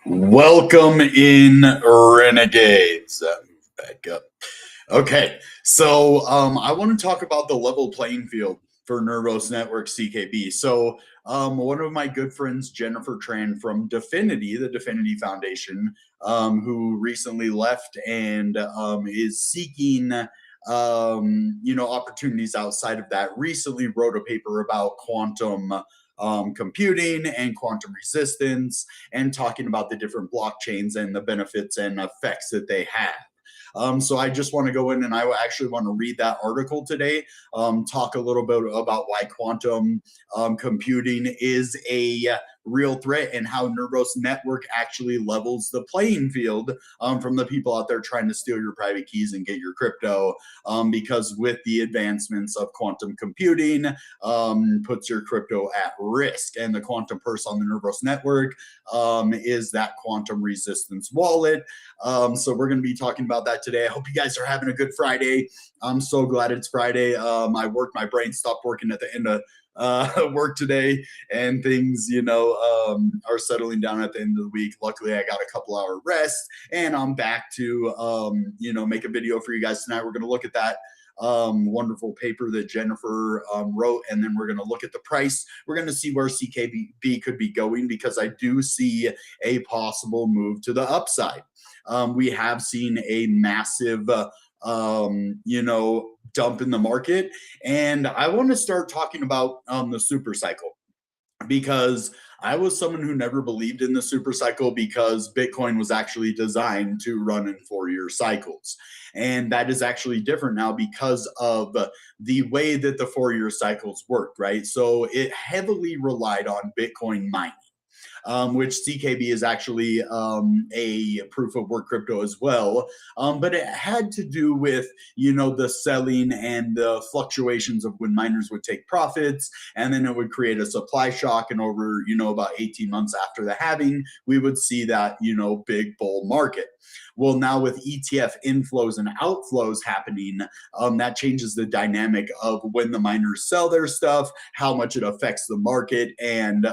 Welcome in, Renegades. Back up. Okay, so I want to talk about the level playing field for Nervos Network CKB. So one of my good friends, Jennifer Tran from Definity, the Definity Foundation, who recently left and is seeking opportunities outside of that, recently wrote a paper about quantum computing and quantum resistance, and talking about the different blockchains and the benefits and effects that they have. So I just want to go in and I actually want to read that article today, talk a little bit about why quantum computing is a real threat and how Nervos Network actually levels the playing field from the people out there trying to steal your private keys and get your crypto, because with the advancements of quantum computing, puts your crypto at risk. And the quantum purse on the Nervos Network is that quantum resistance wallet. So we're going to be talking about that today. I hope you guys are having a good Friday. I'm so glad it's Friday. My brain stopped working at the end of work today, and things are settling down at the end of the week. Luckily I got a couple hour rest and I'm back to make a video for you guys tonight. We're going to look at that wonderful paper that Jennifer wrote, and then we're going to look at the price. We're going to see where CKB could be going, because I do see a possible move to the upside. We have seen a massive dump in the market, and I want to start talking about the super cycle, because I was someone who never believed in the super cycle, because Bitcoin was actually designed to run in 4-year cycles. And that is actually different now because of the way that the 4-year cycles worked, right? So it heavily relied on Bitcoin mining. Which CKB is actually a proof of work crypto as well. But it had to do with, the selling and the fluctuations of when miners would take profits, and then it would create a supply shock. And over, about 18 months after the halving, we would see that, big bull market. Well, now with ETF inflows and outflows happening, that changes the dynamic of when the miners sell their stuff, how much it affects the market, and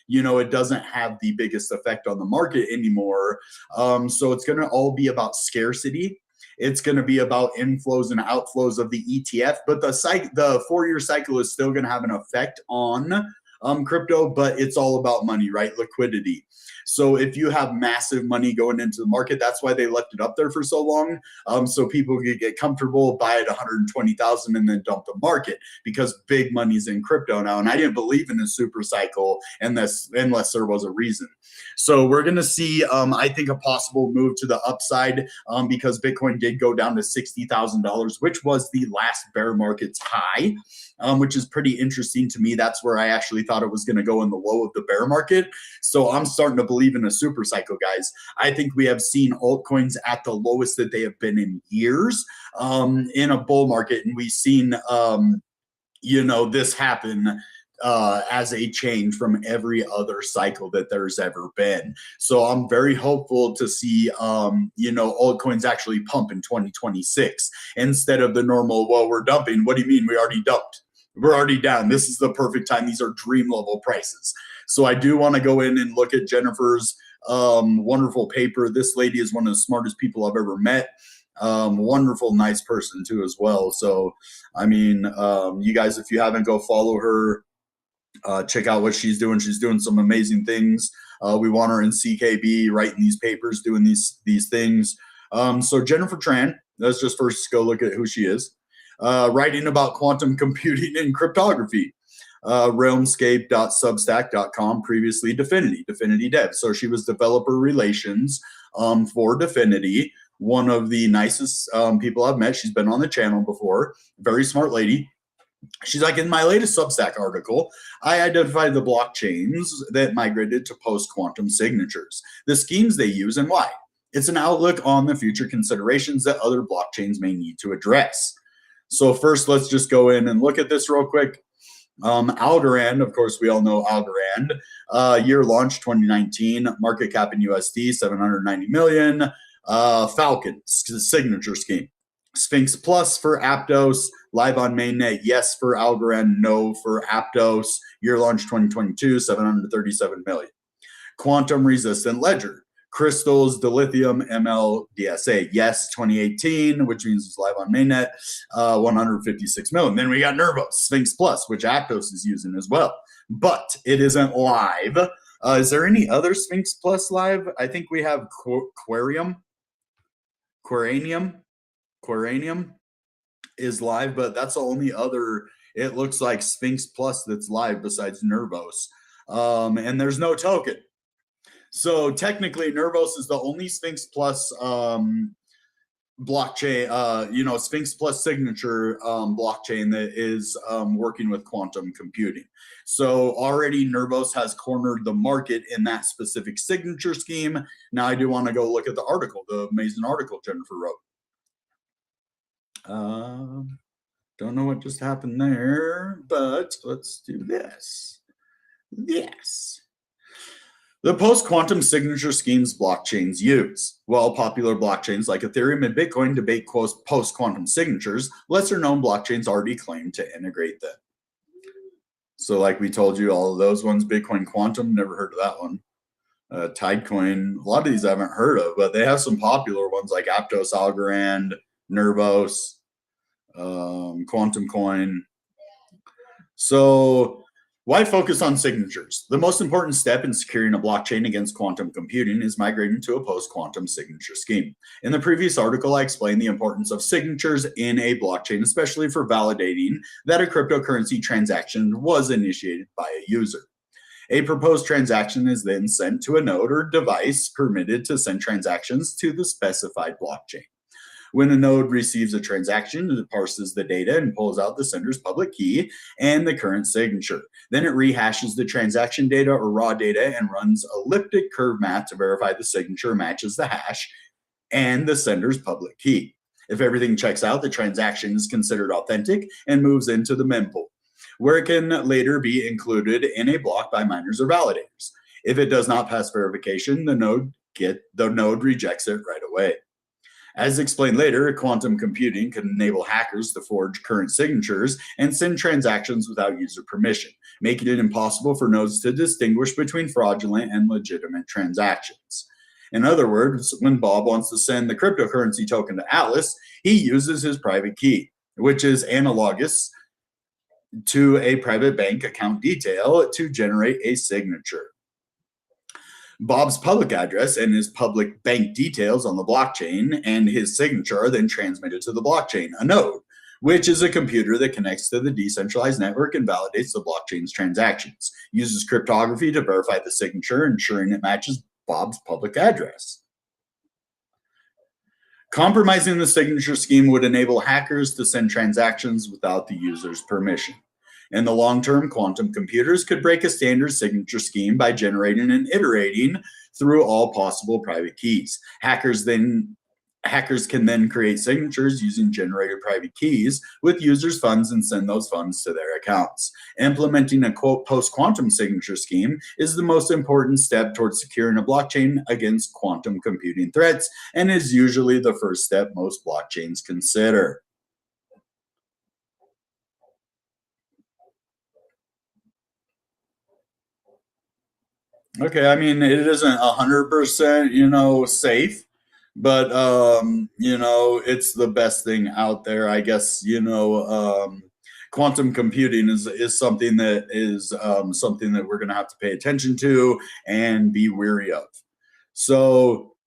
it doesn't have the biggest effect on the market anymore. So it's going to all be about scarcity. It's going to be about inflows and outflows of the ETF, but the 4-year cycle is still going to have an effect on crypto, but it's all about money, right? Liquidity. So if you have massive money going into the market, that's why they left it up there for so long. So people could get comfortable, buy it 120,000 and then dump the market, because big money's in crypto now. And I didn't believe in a super cycle unless there was a reason. So we're going to see, I think, a possible move to the upside, because Bitcoin did go down to $60,000, which was the last bear market's high, which is pretty interesting to me. That's where I actually thought it was going to go in the low of the bear market. So I'm starting to believe in a super cycle, guys. I think we have seen altcoins at the lowest that they have been in years in a bull market. And we've seen, this happen as a change from every other cycle that there's ever been. So I'm very hopeful to see, altcoins actually pump in 2026 instead of the normal, well, we're dumping. What do you mean? We already dumped. We're already down. This is the perfect time. These are dream level prices. So I do want to go in and look at Jennifer's wonderful paper. This lady is one of the smartest people I've ever met. Wonderful, nice person too as well. So, I mean, you guys, if you haven't, go follow her. Check out what she's doing. She's doing some amazing things. We want her in CKB writing these papers, doing these things. So Jennifer Tran, let's just first go look at who she is. Writing about quantum computing and cryptography. Realmscape.substack.com, previously Definity Dev. So she was developer relations for Definity. One of the nicest people I've met. She's been on the channel before. Very smart lady. She's like, in my latest Substack article, I identified the blockchains that migrated to post-quantum signatures, the schemes they use, and why. It's an outlook on the future considerations that other blockchains may need to address. So first, let's just go in and look at this real quick. Algorand, of course, we all know Algorand. Year launch 2019, market cap in USD 790 million. Falcon signature scheme. Sphinx Plus for Aptos, live on mainnet, yes for Algorand, no for Aptos. Year launch 2022, 737 million. Quantum resistant ledger. Crystals, dilithium, ML, DSA. Yes, 2018, which means it's live on mainnet, 156 million. Then we got Nervos, Sphinx Plus, which Aptos is using as well. But it isn't live. Is there any other Sphinx Plus live? I think we have Quarium is live, but that's the only other, it looks like, Sphinx Plus that's live besides Nervos. And there's no token. So technically, Nervos is the only Sphinx Plus blockchain, Sphinx Plus signature blockchain that is working with quantum computing. So already Nervos has cornered the market in that specific signature scheme. Now I do want to go look at the article, the amazing article Jennifer wrote. Don't know what just happened there, but let's do this. Yes. The post-quantum signature schemes blockchains use. While popular blockchains like Ethereum and Bitcoin debate post-quantum signatures, lesser-known blockchains already claim to integrate them. So like we told you, all of those ones, Bitcoin Quantum, never heard of that one. Tidecoin, a lot of these I haven't heard of, but they have some popular ones like Aptos, Algorand, Nervos, Quantum Coin. So why focus on signatures? The most important step in securing a blockchain against quantum computing is migrating to a post-quantum signature scheme. In the previous article, I explained the importance of signatures in a blockchain, especially for validating that a cryptocurrency transaction was initiated by a user. A proposed transaction is then sent to a node or device permitted to send transactions to the specified blockchain. When a node receives a transaction, it parses the data and pulls out the sender's public key and the current signature. Then it rehashes the transaction data or raw data and runs elliptic curve math to verify the signature matches the hash and the sender's public key. If everything checks out, the transaction is considered authentic and moves into the mempool, where it can later be included in a block by miners or validators. If it does not pass verification, the node rejects it right away. As explained later, quantum computing can enable hackers to forge current signatures and send transactions without user permission, making it impossible for nodes to distinguish between fraudulent and legitimate transactions. In other words, when Bob wants to send the cryptocurrency token to Alice, he uses his private key, which is analogous to a private bank account detail, to generate a signature. Bob's public address and his public bank details on the blockchain and his signature are then transmitted to the blockchain, a node, which is a computer that connects to the decentralized network and validates the blockchain's transactions, uses cryptography to verify the signature, ensuring it matches Bob's public address. Compromising the signature scheme would enable hackers to send transactions without the user's permission. In the long term, quantum computers could break a standard signature scheme by generating and iterating through all possible private keys. Hackers can then create signatures using generated private keys with users' funds and send those funds to their accounts. Implementing a post-quantum signature scheme is the most important step towards securing a blockchain against quantum computing threats and is usually the first step most blockchains consider. Okay, I mean, it isn't 100%, safe, but it's the best thing out there, I guess. Quantum computing is something that something that we're going to have to pay attention to and be wary of. So,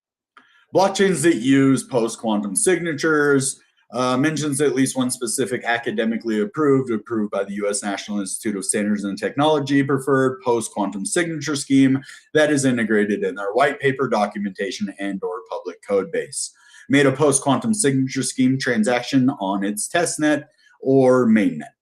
blockchains that use post-quantum signatures. Mentions at least one specific academically approved by the U.S. National Institute of Standards and Technology preferred post-quantum signature scheme that is integrated in their white paper, documentation, and/or public code base. Made a post-quantum signature scheme transaction on its testnet or mainnet.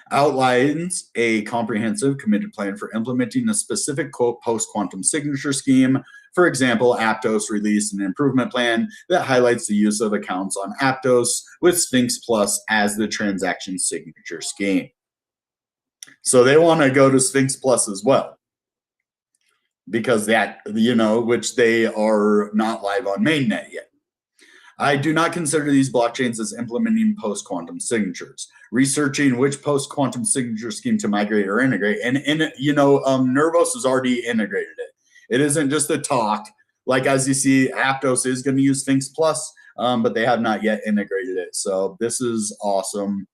Outlines a comprehensive committed plan for implementing a specific post-quantum signature scheme. For example, Aptos released an improvement plan that highlights the use of accounts on Aptos with Sphinx Plus as the transaction signature scheme. So they want to go to Sphinx Plus as well, because that, which they are not live on mainnet yet. I do not consider these blockchains as implementing post-quantum signatures. Researching which post-quantum signature scheme to migrate or integrate, and Nervos has already integrated it. It isn't just a talk. Like, as you see, Aptos is going to use Sphinx Plus, but they have not yet integrated it. So this is awesome.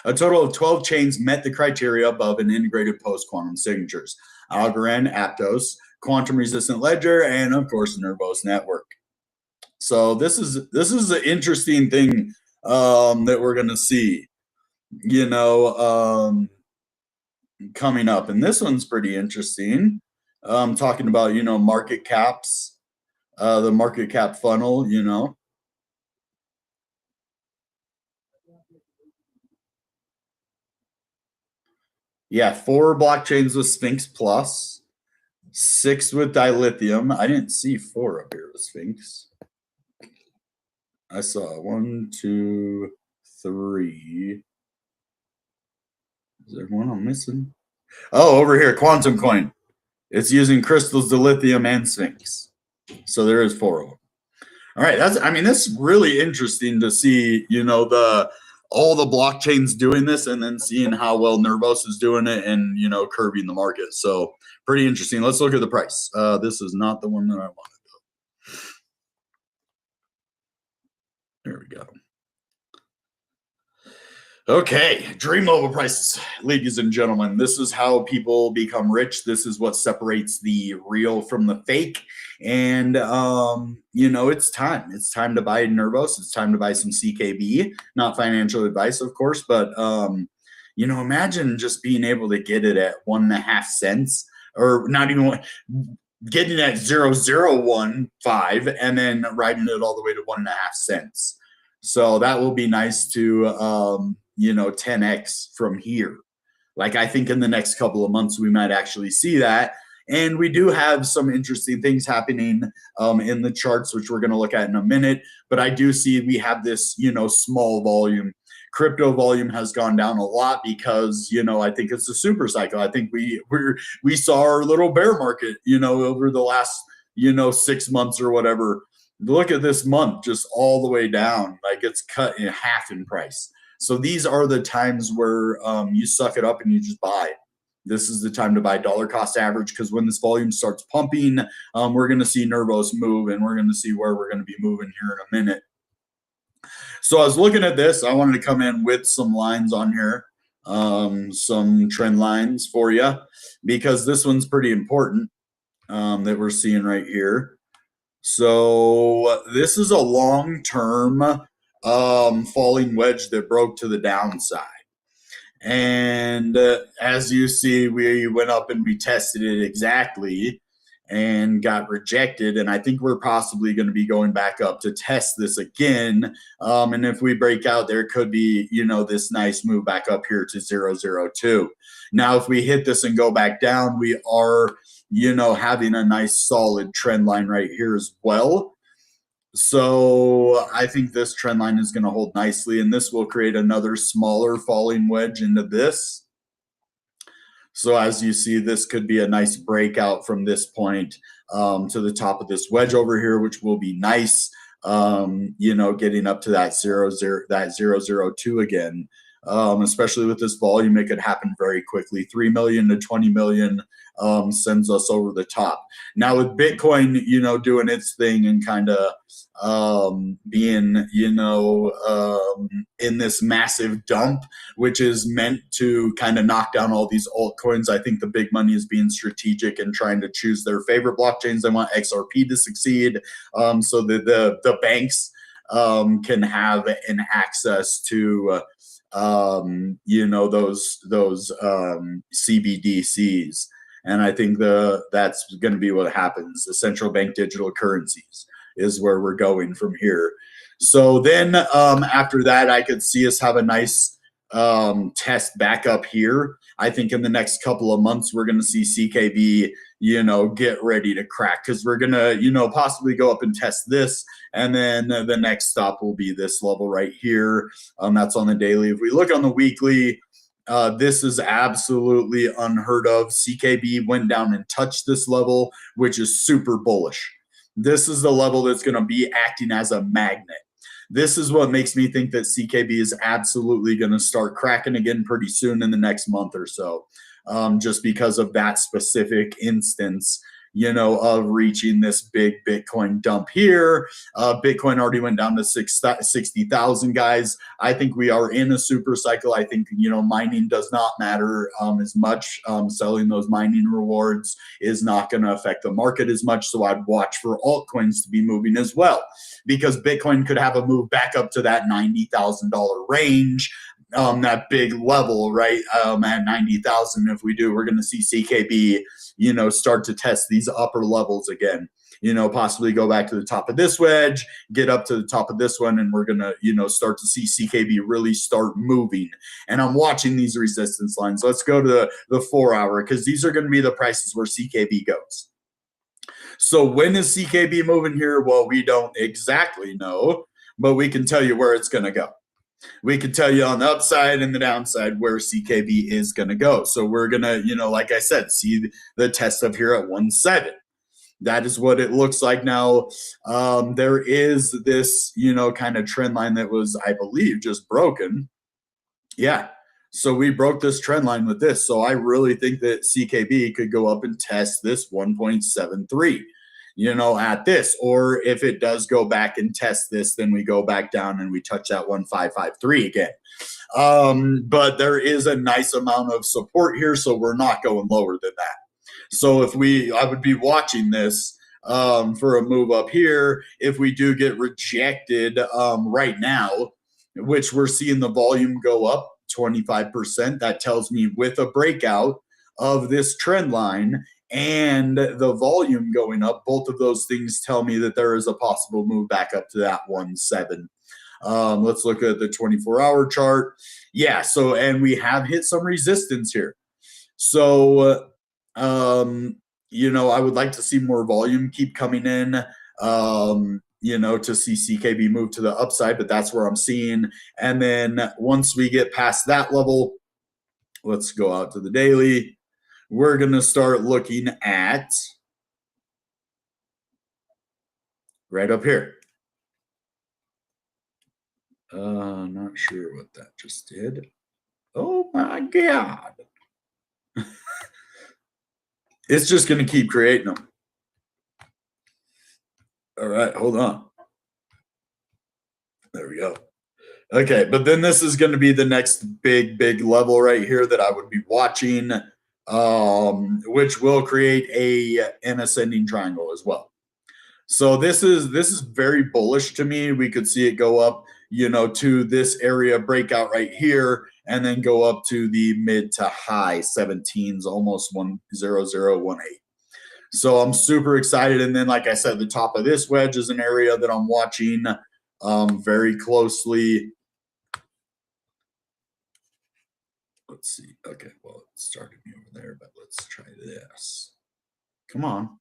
A total of 12 chains met the criteria above in integrated post-quantum signatures: Algorand, Aptos, Quantum Resistant Ledger, and of course, Nervos Network. So this is an interesting thing that we're going to see, coming up. And this one's pretty interesting. Talking about, market caps, the market cap funnel, Yeah, 4 blockchains with Sphinx Plus, 6 with dilithium. I didn't see 4 up here with Sphinx. I saw 1, 2, 3. Is there one I'm missing? Oh, over here, Quantum Coin. It's using crystals, dilithium, and Sphinx. So there is 4 of them. All right, that's really interesting to see, all the blockchains doing this, and then seeing how well Nervos is doing it, and curbing the market. So pretty interesting. Let's look at the price. This is not the one that I wanted. There we go. Okay, dream level prices, ladies and gentlemen. This is how people become rich. This is what separates the real from the fake. And it's time. It's time to buy Nervos. It's time to buy some CKB. Not financial advice, of course, but imagine just being able to get it at 1.5 cents, or not even getting it at 0.0015, and then riding it all the way to 1.5 cents. So that will be nice to 10x from here. Like, I think in the next couple of months we might actually see that. And we do have some interesting things happening in the charts, which we're going to look at in a minute. But I do see we have this, small volume. Crypto volume has gone down a lot because, I think it's a super cycle. I think we saw our little bear market, over the last, 6 months or whatever. Look at this month, just all the way down. Like, it's cut in half in price. So these are the times where you suck it up and you just buy. This is the time to buy dollar cost average, because when this volume starts pumping, we're going to see Nervos move, and we're going to see where we're going to be moving here in a minute. So I was looking at this. I wanted to come in with some lines on here, some trend lines for you, because this one's pretty important that we're seeing right here. So this is a long-term falling wedge that broke to the downside. And as you see, we went up and we tested it exactly and got rejected. And I think we're possibly going to be going back up to test this again. And if we break out, there could be, this nice move back up here to 0.02. Now, if we hit this and go back down, we are, having a nice solid trend line right here as well. So I think this trend line is going to hold nicely, and this will create another smaller falling wedge into this. So as you see, this could be a nice breakout from this point to the top of this wedge over here, which will be nice, getting up to that 0.002 again. Especially with this volume, it could happen very quickly. 3 million to 20 million sends us over the top. Now with Bitcoin, doing its thing and kind of being, in this massive dump, which is meant to kind of knock down all these altcoins. I think the big money is being strategic and trying to choose their favorite blockchains. They want XRP to succeed, so that the banks can have an access to those CBDCs. And I think that's going to be what happens. The central bank digital currencies is where we're going from here. So then after that, I could see us have a nice test back up here. I think in the next couple of months, we're going to see CKB, get ready to crack, because we're going to, possibly go up and test this. And then the next stop will be this level right here. That's on the daily. If we look on the weekly, This is absolutely unheard of. CKB went down and touched this level, which is super bullish. This is the level that's going to be acting as a magnet. This is what makes me think that CKB is absolutely going to start cracking again pretty soon in the next month or so, just because of that specific instance, of reaching this big Bitcoin dump here. Bitcoin already went down to 60,000, guys. I think we are in a super cycle. I think, mining does not matter as much. Selling those mining rewards is not going to affect the market as much. So I'd watch for altcoins to be moving as well, because Bitcoin could have a move back up to that $90,000 range. That big level, right? At 90,000, if we do, we're going to see CKB, start to test these upper levels again. Possibly go back to the top of this wedge, get up to the top of this one, and we're going to, start to see CKB really start moving. And I'm watching these resistance lines. Let's go to the 4 hour, because these are going to be the prices where CKB goes. So when is CKB moving here? Well, we don't exactly know, but we can tell you where it's going to go. We can tell you on the upside and the downside where CKB is going to go. So we're going to, like I said, see the test of here at 1.7. That is what it looks like now. There is this, kind of trend line that was, I believe, just broken. Yeah. So we broke this trend line with this. So I really think that CKB could go up and test this 1.73. At this, or if it does go back and test this, then we go back down and we touch that 1.553 again. But there is a nice amount of support here, so we're not going lower than that. So I would be watching this for a move up here. If we do get rejected right now, which we're seeing the volume go up 25%, that tells me with a breakout of this trend line and the volume going up, both of those things tell me that there is a possible move back up to that 1.7. Let's look at the 24-hour chart. Yeah, so, and we have hit some resistance here. So, I would like to see more volume keep coming in, to see CKB move to the upside, but that's where I'm seeing. And then once we get past that level, let's go out to the daily. We're going to start looking at right up here. Not sure what that just did. Oh my God. It's just going to keep creating them. All right, hold on. There we go. Okay, but then this is going to be the next big level right here that I would be watching, which will create an ascending triangle as well. So this is very bullish to me. We could see it go up, to this area breakout right here, and then go up to the mid to high 17s, almost 10018. So I'm super excited. And then, like I said, the top of this wedge is an area that I'm watching very closely. Let's see. Okay, well, it started me over there, but let's try this. Come on.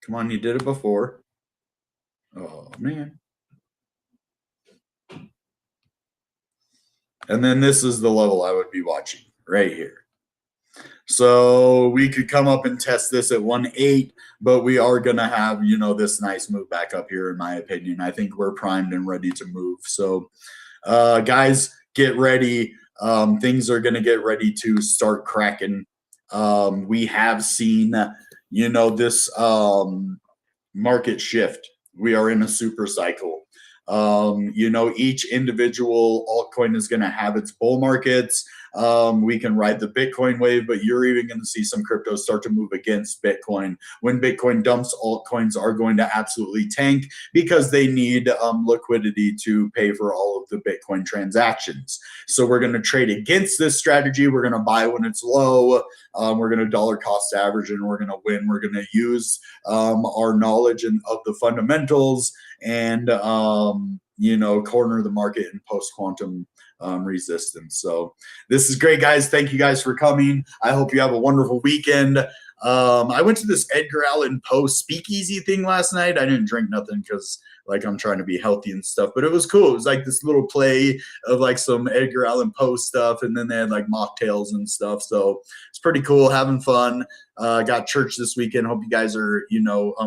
Come on, you did it before. Oh, man. And then this is the level I would be watching right here. So we could come up and test this at 1.8, but we are going to have, this nice move back up here, in my opinion. I think we're primed and ready to move. So, guys, get ready. Things are going to get ready to start cracking. We have seen, this market shift. We are in a super cycle. Each individual altcoin is going to have its bull markets. We can ride the Bitcoin wave, but you're even going to see some cryptos start to move against Bitcoin. When Bitcoin dumps, altcoins are going to absolutely tank because they need liquidity to pay for all of the Bitcoin transactions. So we're going to trade against this strategy. We're going to buy when it's low. We're going to dollar cost average, and we're going to win. We're going to use our knowledge of the fundamentals and corner the market in post-quantum resistance. So this is great, guys. Thank you guys for coming. I hope you have a wonderful weekend. I went to this Edgar Allan Poe speakeasy thing last night. I didn't drink nothing because like I'm trying to be healthy and stuff, but it was cool. It was like this little play of like some Edgar Allan Poe stuff, and then they had like mocktails and stuff. So it's pretty cool, having fun. Got church this weekend. Hope you guys are,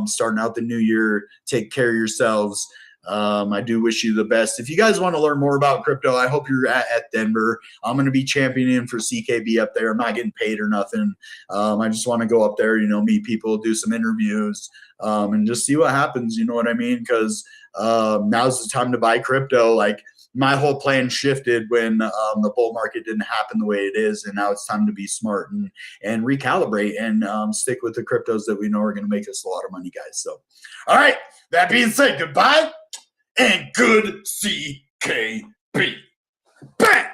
starting out the new year. Take care of yourselves. I do wish you the best. If you guys want to learn more about crypto, I hope you're at Denver. I'm going to be championing for CKB up there. I'm not getting paid or nothing. I just want to go up there, meet people, do some interviews, and just see what happens. You know what I mean? Because now's the time to buy crypto. Like, my whole plan shifted when the bull market didn't happen the way it is, and now it's time to be smart and recalibrate and stick with the cryptos that we know are going to make us a lot of money, guys. So, all right, that being said, goodbye and good CKB. Bang!